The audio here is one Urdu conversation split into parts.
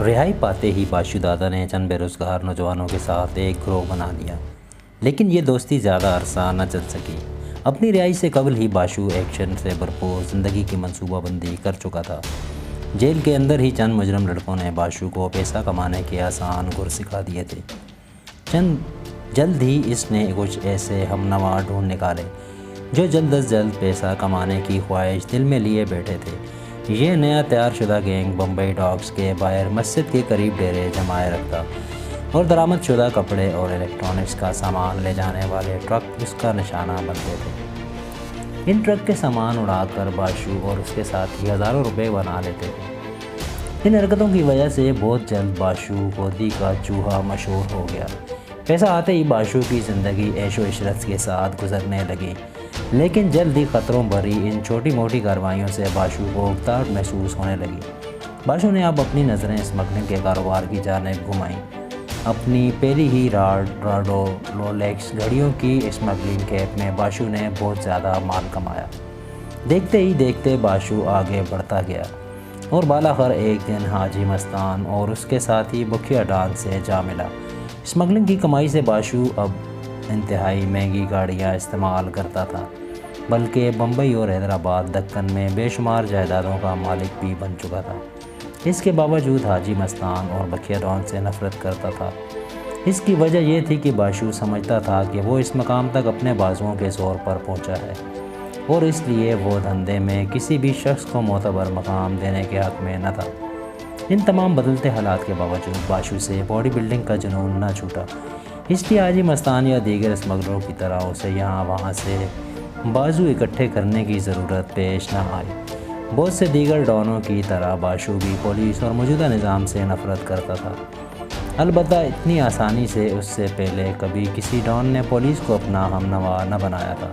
رہائی پاتے ہی باشو دادا نے چند بے روزگار نوجوانوں کے ساتھ ایک گروہ بنا لیا، لیکن یہ دوستی زیادہ عرصہ نہ چل سکی۔ اپنی رہائی سے قبل ہی باشو ایکشن سے بھرپور زندگی کی منصوبہ بندی کر چکا تھا۔ جیل کے اندر ہی چند مجرم لڑکوں نے باشو کو پیسہ کمانے کے آسان گر سکھا دیے تھے۔ جلد ہی اس نے کچھ ایسے ہمنوا ڈھونڈ نکالے جو جلد از جلد پیسہ کمانے کی خواہش دل میں لیے بیٹھے تھے۔ یہ نیا تیار شدہ گینگ بمبئی ڈاکس کے باہر مسجد کے قریب ڈیرے جمائے رکھتا اور درآمد شدہ کپڑے اور الیکٹرانکس کا سامان لے جانے والے ٹرک اس کا نشانہ بنتے تھے۔ ان ٹرک کے سامان اڑا کر باشو اور اس کے ساتھی ہزاروں روپے بنا لیتے تھے۔ ان حرکتوں کی وجہ سے بہت جلد باشو گودی کا چوہا مشہور ہو گیا۔ پیسہ آتے ہی باشو کی زندگی عیش و عشرت کے ساتھ گزرنے لگی، لیکن جلد ہی خطروں بھری ان چھوٹی موٹی کارروائیوں سے باشو کو اکتاہٹ محسوس ہونے لگی۔ باشو نے اب اپنی نظریں اسمگلنگ کے کاروبار کی جانب گھمائیں۔ اپنی پہلی ہی راڈو رولیکس گھڑیوں کی اسمگلنگ کیپ میں باشو نے بہت زیادہ مال کمایا۔ دیکھتے ہی دیکھتے باشو آگے بڑھتا گیا اور بالاخر ایک دن حاجی مستان اور اس کے ساتھی بکھیا ڈان سے جا ملا۔ اسمگلنگ کی کمائی سے باشو اب انتہائی مہنگی گاڑیاں استعمال کرتا تھا، بلکہ بمبئی اور حیدرآباد دکن میں بے شمار جائیدادوں کا مالک بھی بن چکا تھا۔ اس کے باوجود حاجی مستان اور بکھیا ڈان سے نفرت کرتا تھا۔ اس کی وجہ یہ تھی کہ باشو سمجھتا تھا کہ وہ اس مقام تک اپنے بازوؤں کے زور پر پہنچا ہے اور اس لیے وہ دھندے میں کسی بھی شخص کو معتبر مقام دینے کے حق میں نہ تھا۔ ان تمام بدلتے حالات کے باوجود باشو سے باڈی بلڈنگ کا جنون نہ چھوٹا، اس لیے حاجی مستان یا دیگر اسمگلروں کی طرح اسے یہاں وہاں سے بازو اکٹھے کرنے کی ضرورت پیش نہ آئی۔ بہت سے دیگر ڈانوں کی طرح باشو بھی پولیس اور موجودہ نظام سے نفرت کرتا تھا، البتہ اتنی آسانی سے اس سے پہلے کبھی کسی ڈان نے پولیس کو اپنا ہمنوا نہ بنایا تھا۔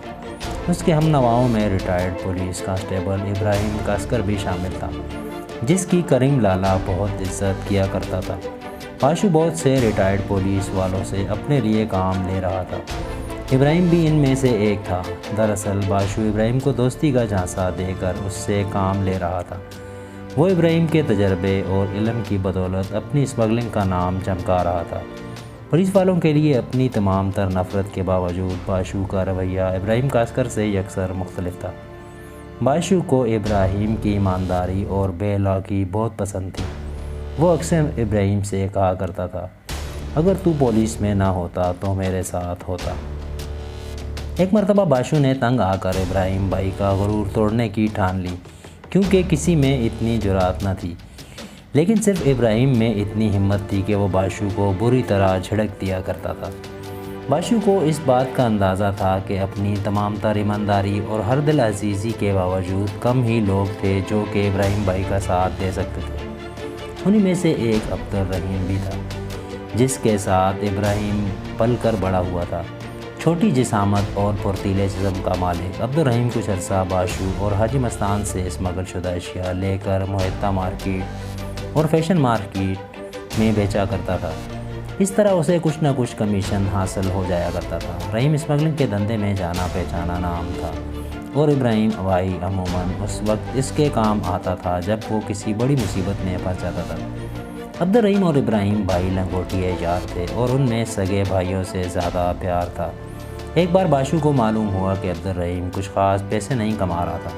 اس کے ہمنواؤں میں ریٹائرڈ پولیس کانسٹیبل ابراہیم کاسکر بھی شامل تھا، جس کی کریم لالا بہت عزت کیا کرتا تھا۔ باشو بہت سے ریٹائرڈ پولیس والوں سے اپنے لیے کام لے رہا تھا، ابراہیم بھی ان میں سے ایک تھا۔ دراصل باشو ابراہیم کو دوستی کا جھانسا دے کر اس سے کام لے رہا تھا۔ وہ ابراہیم کے تجربے اور علم کی بدولت اپنی اسمگلنگ کا نام چمکا رہا تھا۔ پولیس والوں کے لیے اپنی تمام تر نفرت کے باوجود باشو کا رویہ ابراہیم کاسکر سے یکسر مختلف تھا۔ باشو کو ابراہیم کی ایمانداری اور بے لاکی بہت پسند تھی۔ وہ اکثر ابراہیم سے کہا کرتا تھا، اگر تو پولیس میں نہ ہوتا تو میرے ساتھ ہوتا۔ ایک مرتبہ باشو نے تنگ آ کر ابراہیم بھائی کا غرور توڑنے کی ٹھان لی، کیونکہ کسی میں اتنی جرأت نہ تھی، لیکن صرف ابراہیم میں اتنی ہمت تھی کہ وہ باشو کو بری طرح جھڑک دیا کرتا تھا۔ باشو کو اس بات کا اندازہ تھا کہ اپنی تمام تر ایمانداری اور ہر دل عزیزی کے باوجود کم ہی لوگ تھے جو کہ ابراہیم بھائی کا ساتھ دے سکتے تھے۔ انہی میں سے ایک عبدالرحیم بھی تھا، جس کے ساتھ ابراہیم پل کر بڑا ہوا تھا۔ چھوٹی جسامت اور پھرتیلے جسم کا مالک عبدالرحیم کچھ عرصہ باشو اور حاجی مستان سے اسمگل شدہ اشیاء لے کر محتہ مارکیٹ اور فیشن مارکیٹ میں بیچا کرتا تھا۔ اس طرح اسے کچھ نہ کچھ کمیشن حاصل ہو جایا کرتا تھا۔ رحیم اسمگلنگ کے دھندے میں جانا پہچانا نام تھا اور ابراہیم بھائی عموماً اس وقت اس کے کام آتا تھا جب وہ کسی بڑی مصیبت میں پھنس جاتا تھا۔ عبدالرحیم اور ابراہیم بھائی لنگوٹیے یار تھے اور ان میں سگے بھائیوں سے زیادہ پیار تھا۔ ایک بار باشو کو معلوم ہوا کہ عبدالرحیم کچھ خاص پیسے نہیں کما رہا تھا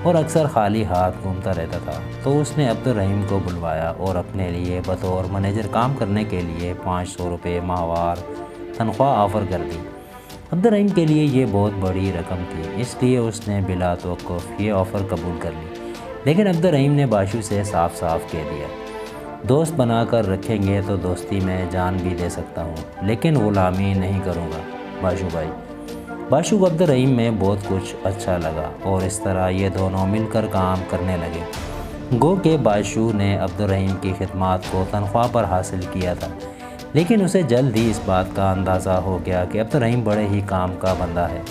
اور اکثر خالی ہاتھ گھومتا رہتا تھا، تو اس نے عبدالرحیم کو بلوایا اور اپنے لیے بطور مینیجر کام کرنے کے لیے 500 روپے ماہوار تنخواہ آفر کر دی۔ عبدالرحیم کے لیے یہ بہت بڑی رقم تھی، اس لیے اس نے بلا توقف یہ آفر قبول کر لی، لیکن عبدالرحیم نے باشو سے صاف صاف کہہ دیا، دوست بنا کر رکھیں گے تو دوستی میں جان بھی دے سکتا ہوں، لیکن غلامی نہیں کروں گا باشو بھائی۔ باشو کو عبدالرحیم میں بہت کچھ اچھا لگا اور اس طرح یہ دونوں مل کر کام کرنے لگے۔ گو کہ باشو نے عبدالرحیم کی خدمات کو تنخواہ پر حاصل کیا تھا، لیکن اسے جلد ہی اس بات کا اندازہ ہو گیا کہ عبدالرحیم بڑے ہی کام کا بندہ ہے۔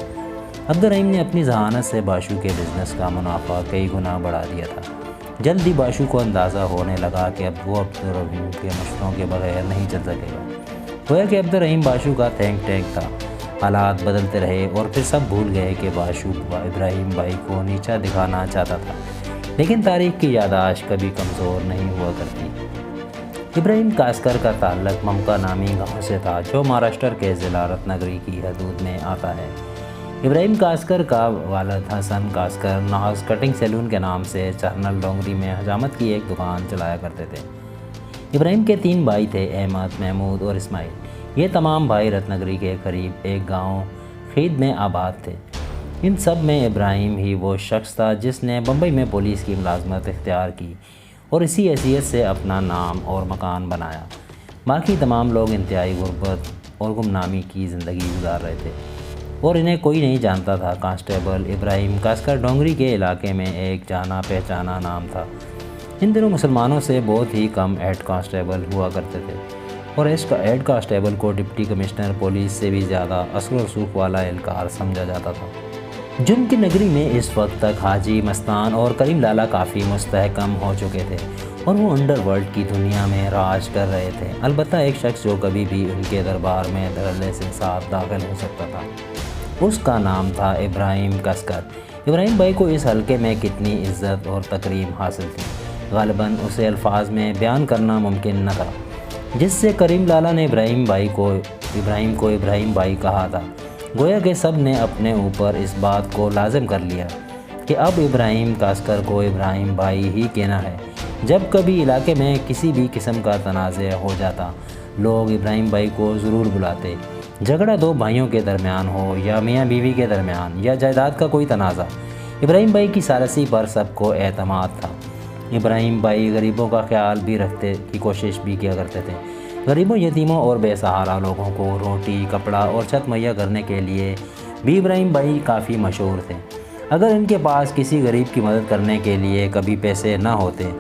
عبدالرحیم نے اپنی ذہانت سے باشو کے بزنس کا منافع کئی گنا بڑھا دیا تھا۔ جلد ہی باشو کو اندازہ ہونے لگا کہ اب وہ عبدالرحیم کے مشوروں کے بغیر نہیں چل سکے گا۔ گویا کہ عبدالرحیم باشو کا تھنک ٹینک تھا۔ حالات بدلتے رہے اور پھر سب بھول گئے کہ باشو ابراہیم بھائی کو نیچا دکھانا چاہتا تھا، لیکن تاریخ کی یادداشت کبھی کمزور نہیں ہوا کرتی۔ ابراہیم کاسکر کا تعلق ممکا نامی گاؤں سے تھا جو مہاراشٹر کے ضلع رتنا گری کی حدود میں آتا ہے۔ ابراہیم کاسکر کا والد حسن کاسکر ناز کٹنگ سیلون کے نام سے چرنل ڈونگری میں حجامت کی ایک دکان چلایا کرتے تھے۔ ابراہیم کے 3 بھائی تھے، احمد، محمود اور اسماعیل۔ یہ تمام بھائی رتنا گری کے قریب ایک گاؤں خید میں آباد تھے۔ ان سب میں ابراہیم ہی وہ شخص تھا جس نے بمبئی میں پولیس کی ملازمت اختیار کی اور اسی حیثیت سے اپنا نام اور مکان بنایا۔ باقی تمام لوگ انتہائی غربت اور گمنامی کی زندگی گزار رہے تھے اور انہیں کوئی نہیں جانتا تھا۔ کانسٹیبل ابراہیم کاسکر ڈونگری کے علاقے میں ایک جانا پہچانا نام تھا۔ ان دنوں مسلمانوں سے بہت ہی کم ہیڈ کانسٹیبل ہوا کرتے تھے اور ہیڈ کانسٹیبل کو ڈپٹی کمشنر پولیس سے بھی زیادہ اثر و رسوخ والا اہلکار سمجھا جاتا تھا۔ جن کی نگری میں اس وقت تک حاجی مستان اور کریم لالا کافی مستحکم ہو چکے تھے اور وہ انڈر ورلڈ کی دنیا میں راج کر رہے تھے۔ البتہ ایک شخص جو کبھی بھی ان کے دربار میں دھڑلے سے ساتھ داخل ہو سکتا تھا، اس کا نام تھا ابراہیم کاسکر۔ ابراہیم بھائی کو اس حلقے میں کتنی عزت اور تکریم حاصل تھی، غالباً اسے الفاظ میں بیان کرنا ممکن نہ تھا، جس سے کریم لالا نے ابراہیم کو ابراہیم بھائی کہا تھا۔ گویا کہ سب نے اپنے اوپر اس بات کو لازم کر لیا کہ اب ابراہیم کاسکر کو ابراہیم بھائی ہی کہنا ہے۔ جب کبھی علاقے میں کسی بھی قسم کا تنازع ہو جاتا، لوگ ابراہیم بھائی کو ضرور بلاتے۔ جھگڑا 2 بھائیوں کے درمیان ہو یا میاں بیوی کے درمیان یا جائیداد کا کوئی تنازع، ابراہیم بھائی کی ثالثی پر سب کو اعتماد تھا۔ ابراہیم بھائی غریبوں کا خیال بھی رکھتے کی کوشش بھی کیا کرتے تھے۔ غریبوں، یتیموں اور بے سہارا لوگوں کو روٹی، کپڑا اور چھت مہیا کرنے کے لیے بھی ابراہیم بھائی کافی مشہور تھے۔ اگر ان کے پاس کسی غریب کی مدد کرنے کے لیے کبھی پیسے نہ ہوتے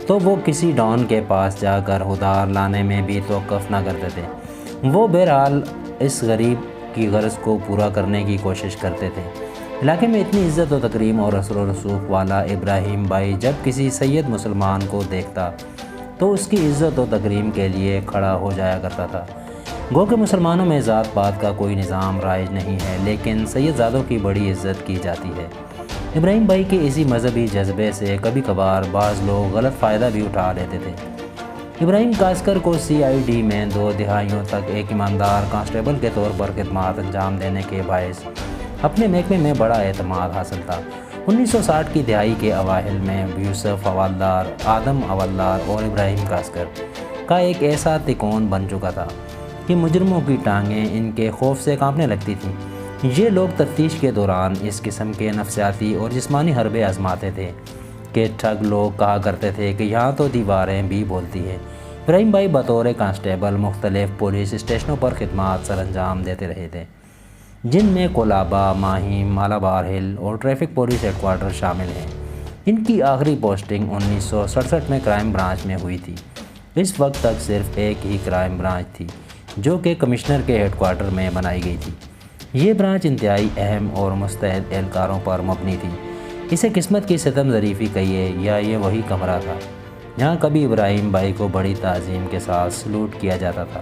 تو وہ کسی ڈان کے پاس جا کر ادھار لانے میں بھی توقف نہ کرتے تھے۔ وہ بہرحال اس غریب کی غرض کو پورا کرنے کی کوشش کرتے تھے۔ علاقے میں اتنی عزت و تکریم اور اثر و رسوخ والا ابراہیم بھائی جب کسی سید مسلمان کو دیکھتا تو اس کی عزت و تکریم کے لیے کھڑا ہو جایا کرتا تھا۔ گو کہ مسلمانوں میں ذات پات کا کوئی نظام رائج نہیں ہے، لیکن سید زادوں کی بڑی عزت کی جاتی ہے۔ ابراہیم بھائی کے اسی مذہبی جذبے سے کبھی کبھار بعض لوگ غلط فائدہ بھی اٹھا لیتے تھے۔ ابراہیم کاسکر کو CID میں 2 دہائیوں تک ایک ایماندار کانسٹیبل کے طور پر خدمات انجام دینے کے باعث اپنے محکمے میں بڑا اعتماد حاصل تھا۔ 1960 کی دہائی کے اوائل میں یوسف حوالدار، آدم حوالدار اور ابراہیم کاسکر کا ایک ایسا تکون بن چکا تھا کہ مجرموں کی ٹانگیں ان کے خوف سے کانپنے لگتی تھیں۔ یہ لوگ تفتیش کے دوران اس قسم کے نفسیاتی اور جسمانی حربے آزماتے تھے کہ ٹھگ لوگ کہا کرتے تھے کہ یہاں تو دیواریں بھی بولتی ہیں۔ ابراہیم بھائی بطور کانسٹیبل مختلف پولیس اسٹیشنوں پر خدمات سر انجام دیتے رہے تھے، جن میں کولابا، ماہیم، مالابار ہل اور ٹریفک پولیس ہیڈ کوارٹر شامل ہیں۔ ان کی آخری پوسٹنگ 1967 میں کرائم برانچ میں ہوئی تھی۔ اس وقت تک صرف ایک ہی کرائم برانچ تھی جو کہ کمشنر کے ہیڈ کوارٹر میں بنائی گئی تھی۔ یہ برانچ انتہائی اہم اور مستعد اہلکاروں پر مبنی تھی۔ اسے قسمت کی ستم ظریفی کہیے یا یہ وہی کمرہ تھا جہاں کبھی ابراہیم بھائی کو بڑی تعظیم کے ساتھ سلوٹ کیا جاتا تھا۔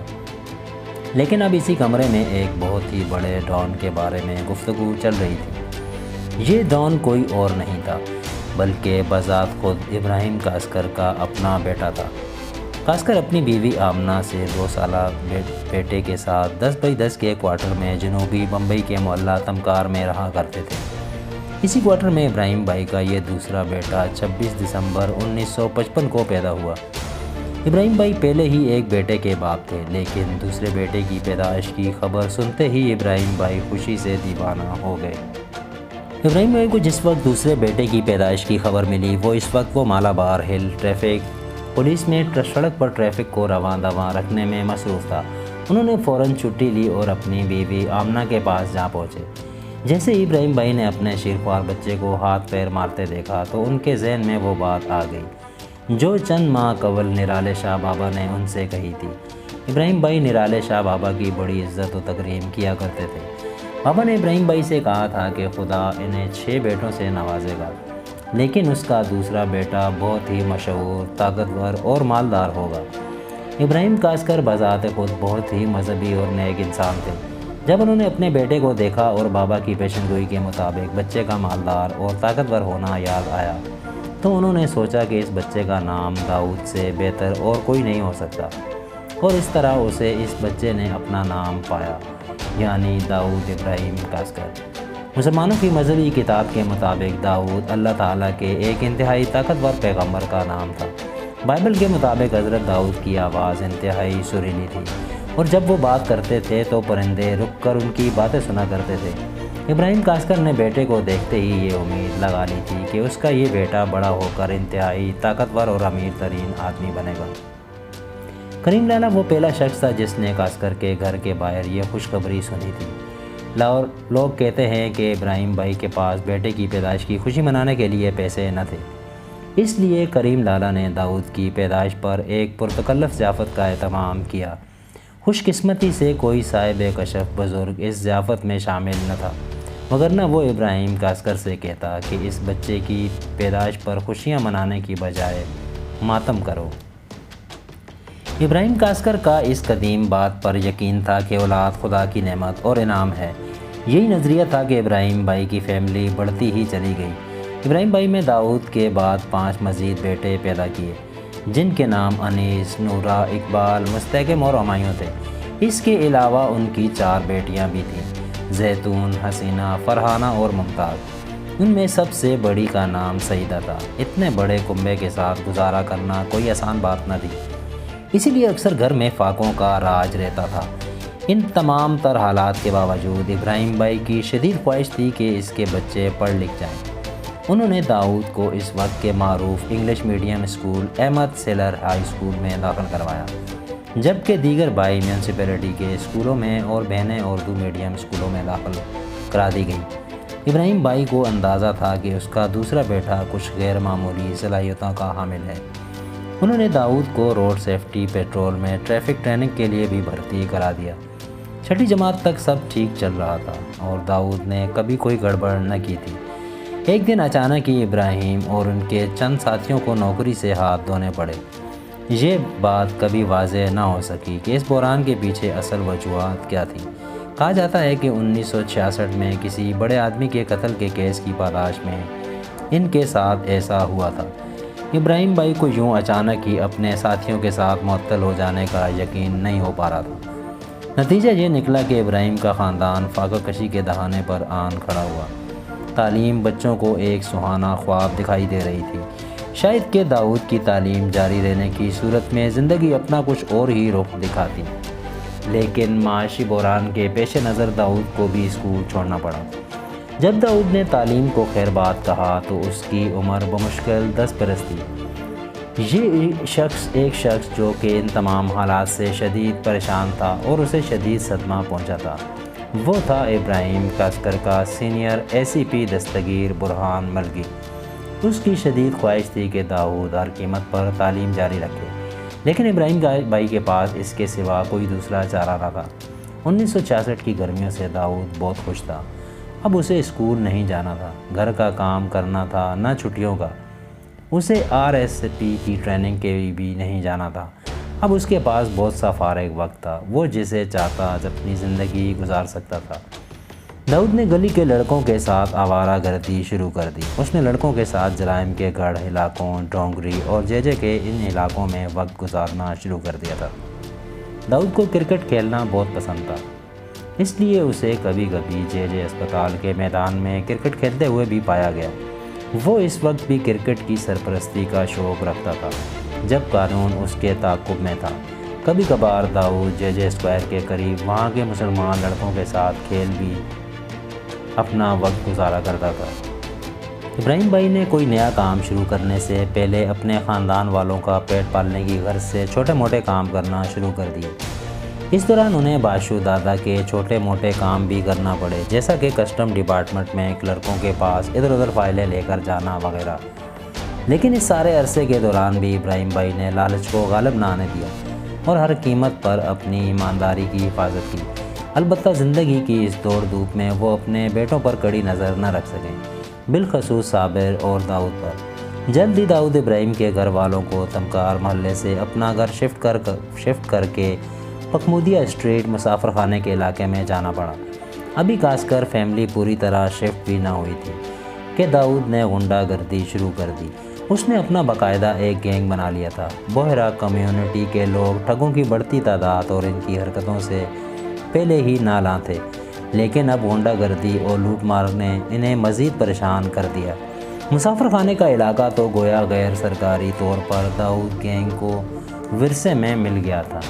لیکن اب اسی کمرے میں ایک بہت ہی بڑے ڈان کے بارے میں گفتگو چل رہی تھی۔ یہ ڈان کوئی اور نہیں تھا بلکہ بذات خود ابراہیم کاسکر کا اپنا بیٹا تھا۔ کاسکر اپنی بیوی آمنہ سے 2 سالہ بیٹے کے ساتھ 10x10 کے کوارٹر میں جنوبی بمبئی کے محلہ تمکار میں رہا کرتے تھے۔ اسی کوارٹر میں ابراہیم بھائی کا یہ دوسرا بیٹا 26 دسمبر 1955 کو پیدا ہوا۔ ابراہیم بھائی پہلے ہی ایک بیٹے کے باپ تھے، لیکن دوسرے بیٹے کی پیدائش کی خبر سنتے ہی ابراہیم بھائی خوشی سے دیوانہ ہو گئے۔ ابراہیم بھائی کو جس وقت دوسرے بیٹے کی پیدائش کی خبر ملی اس وقت وہ مالابار ہل ٹریفک پولیس میں سڑک پر ٹریفک کو رواں دواں رکھنے میں مصروف تھا۔ انہوں نے فوراً چھٹی لی اور اپنی بیوی آمنہ کے پاس جا پہنچے۔ جیسے ہی ابراہیم بھائی نے اپنے شیرخوار بچے کو ہاتھ پیر مارتے دیکھا تو ان کے ذہن میں وہ بات آ گئی جو چند ماہ قبل نرالے شاہ بابا نے ان سے کہی تھی۔ ابراہیم بھائی نرالے شاہ بابا کی بڑی عزت و تکریم کیا کرتے تھے۔ بابا نے ابراہیم بھائی سے کہا تھا کہ خدا انہیں 6 بیٹوں سے نوازے گا، لیکن اس کا دوسرا بیٹا بہت ہی مشہور، طاقتور اور مالدار ہوگا۔ ابراہیم کاسکر بذات خود بہت ہی مذہبی اور نیک انسان تھے۔ جب انہوں نے اپنے بیٹے کو دیکھا اور بابا کی پیشن گوئی کے مطابق بچے کا مالدار اور طاقتور ہونا یاد آیا تو انہوں نے سوچا کہ اس بچے کا نام داؤد سے بہتر اور کوئی نہیں ہو سکتا، اور اس طرح اسے اس بچے نے اپنا نام پایا، یعنی داؤد ابراہیم کاسکر۔ مسلمانوں کی مذہبی کتاب کے مطابق داؤد اللہ تعالیٰ کے ایک انتہائی طاقتور پیغمبر کا نام تھا۔ بائبل کے مطابق حضرت داؤد کی آواز انتہائی سریلی تھی، اور جب وہ بات کرتے تھے تو پرندے رک کر ان کی باتیں سنا کرتے تھے۔ ابراہیم کاسکر نے بیٹے کو دیکھتے ہی یہ امید لگا لی تھی کہ اس کا یہ بیٹا بڑا ہو کر انتہائی طاقتور اور امیر ترین آدمی بنے گا۔ کریم لالا وہ پہلا شخص تھا جس نے کاسکر کے گھر کے باہر یہ خوشخبری سنی تھی۔ لوگ کہتے ہیں کہ ابراہیم بھائی کے پاس بیٹے کی پیدائش کی خوشی منانے کے لیے پیسے نہ تھے، اس لیے کریم لالا نے داؤد کی پیدائش پر ایک پرتکلف ضیافت کا اہتمام کیا۔ خوش قسمتی سے کوئی صاحب کشف بزرگ اس ضیافت میں شامل نہ تھا، وگرنہ وہ ابراہیم کاسکر سے کہتا کہ اس بچے کی پیدائش پر خوشیاں منانے کی بجائے ماتم کرو۔ ابراہیم کاسکر کا اس قدیم بات پر یقین تھا کہ اولاد خدا کی نعمت اور انعام ہے۔ یہی نظریہ تھا کہ ابراہیم بھائی کی فیملی بڑھتی ہی چلی گئی۔ ابراہیم بھائی میں داؤد کے بعد 5 مزید بیٹے پیدا کیے، جن کے نام انیس، نورہ، اقبال، مستحکم اور ہمایوں تھے۔ اس کے علاوہ ان کی 4 بیٹیاں بھی تھیں، زیتون، حسینہ، فرحانہ اور ممتاز۔ ان میں سب سے بڑی کا نام سعیدہ تھا۔ اتنے بڑے کنبے کے ساتھ گزارا کرنا کوئی آسان بات نہ تھی، اسی لیے اکثر گھر میں فاقوں کا راج رہتا تھا۔ ان تمام تر حالات کے باوجود ابراہیم بھائی کی شدید خواہش تھی کہ اس کے بچے پڑھ لکھ جائیں۔ انہوں نے داؤد کو اس وقت کے معروف English medium school Ahmed Sailor high school میں داخل کروایا، جبکہ دیگر بھائی میونسپلٹی کے اسکولوں میں اور بہنیں اردو میڈیم اسکولوں میں داخل کرا دی گئیں۔ ابراہیم بھائی کو اندازہ تھا کہ اس کا دوسرا بیٹا کچھ غیر معمولی صلاحیتوں کا حامل ہے۔ انہوں نے داؤد کو روڈ سیفٹی پیٹرول میں ٹریفک ٹریننگ کے لیے بھی بھرتی کرا دیا۔ 6ٹھی جماعت تک سب ٹھیک چل رہا تھا اور داؤد نے کبھی کوئی گڑبڑ نہ کی تھی۔ ایک دن اچانک ہی ابراہیم اور ان کے چند ساتھیوں کو نوکری سے ہاتھ دھونے پڑے۔ یہ بات کبھی واضح نہ ہو سکی کہ اس بحران کے پیچھے اصل وجوہات کیا تھیں۔ کہا جاتا ہے کہ 1966 میں کسی بڑے آدمی کے قتل کے کیس کی پاداش میں ان کے ساتھ ایسا ہوا تھا۔ ابراہیم بھائی کو یوں اچانک ہی اپنے ساتھیوں کے ساتھ معطل ہو جانے کا یقین نہیں ہو پا رہا تھا۔ نتیجہ یہ نکلا کہ ابراہیم کا خاندان فاقہ کشی کے دہانے پر آن کھڑا ہوا۔ تعلیم بچوں کو ایک سہانا خواب دکھائی دے رہی تھی، شاید کہ داؤد کی تعلیم جاری رہنے کی صورت میں زندگی اپنا کچھ اور ہی رخ دکھاتی، لیکن معاشی بحران کے پیش نظر داؤد کو بھی اسکول چھوڑنا پڑا۔ جب داؤد نے تعلیم کو خیر بات کہا تو اس کی عمر بمشکل 10 برس تھی۔ یہ ایک شخص جو کہ ان تمام حالات سے شدید پریشان تھا اور اسے شدید صدمہ پہنچا تھا، وہ تھا ابراہیم کاسکر کا سینئر ACP دستگیر برہان ملگی۔ اس کی شدید خواہش تھی کہ داؤد ہر قیمت پر تعلیم جاری رکھے، لیکن ابراہیم بھائی کے پاس اس کے سوا کوئی دوسرا چارہ نہ تھا۔ 1966 کی گرمیوں سے داؤد بہت خوش تھا۔ اب اسے اسکول نہیں جانا تھا، گھر کا کام کرنا تھا، نہ چھٹیوں کا۔ اسے RSP کی ٹریننگ کے بھی نہیں جانا تھا۔ اب اس کے پاس بہت سا فارغ وقت تھا، وہ جسے چاہتا اپنی زندگی گزار سکتا تھا۔ داؤد نے گلی کے لڑکوں کے ساتھ آوارہ گردی شروع کر دی۔ اس نے لڑکوں کے ساتھ جرائم کے گڑھ علاقوں، ڈونگری اور جے کے ان علاقوں میں وقت گزارنا شروع کر دیا تھا۔ داؤد کو کرکٹ کھیلنا بہت پسند تھا، اس لیے اسے کبھی کبھی جے اسپتال کے میدان میں کرکٹ کھیلتے ہوئے بھی پایا گیا۔ وہ اس وقت بھی کرکٹ کی سرپرستی کا شوق رکھتا تھا جب قانون اس کے تعاقب میں تھا۔ کبھی کبھار داؤد جے اسکوائر کے قریب وہاں کے مسلمان لڑکوں کے ساتھ کھیل بھی اپنا وقت گزارا کرتا تھا۔ ابراہیم بھائی نے کوئی نیا کام شروع کرنے سے پہلے اپنے خاندان والوں کا پیٹ پالنے کی غرض سے چھوٹے موٹے کام کرنا شروع کر دیے۔ اس دوران انہیں باشو دادا کے چھوٹے موٹے کام بھی کرنا پڑے، جیسا کہ کسٹم ڈپارٹمنٹ میں کلرکوں کے پاس ادھر ادھر فائلیں لے کر جانا وغیرہ۔ لیکن اس سارے عرصے کے دوران بھی ابراہیم بھائی نے لالچ کو غالب نہ آنے دیا اور ہر قیمت پر اپنی ایمانداری کی حفاظت کی۔ البتہ زندگی کی اس دوڑ دھوپ میں وہ اپنے بیٹوں پر کڑی نظر نہ رکھ سکیں، بالخصوص صابر اور داؤد پر۔ جلد ہی داؤد ابراہیم کے گھر والوں کو تمکار محلے سے اپنا گھر شفٹ کر کے پکمودیہ اسٹریٹ مسافر خانے کے علاقے میں جانا پڑا۔ ابھی کاسکر فیملی پوری طرح شفٹ بھی نہ ہوئی تھی کہ داؤد نے غنڈہ گردی شروع کر دی۔ اس نے اپنا باقاعدہ ایک گینگ بنا لیا تھا۔ بوہرا کمیونٹی کے لوگ ٹھگوں کی بڑھتی تعداد اور ان کی حرکتوں سے پہلے ہی نالاں تھے، لیکن اب غنڈہ گردی اور لوٹ مار نے انہیں مزید پریشان کر دیا۔ مسافر خانے کا علاقہ تو گویا غیر سرکاری طور پر داؤد گینگ کو ورثے میں مل گیا تھا۔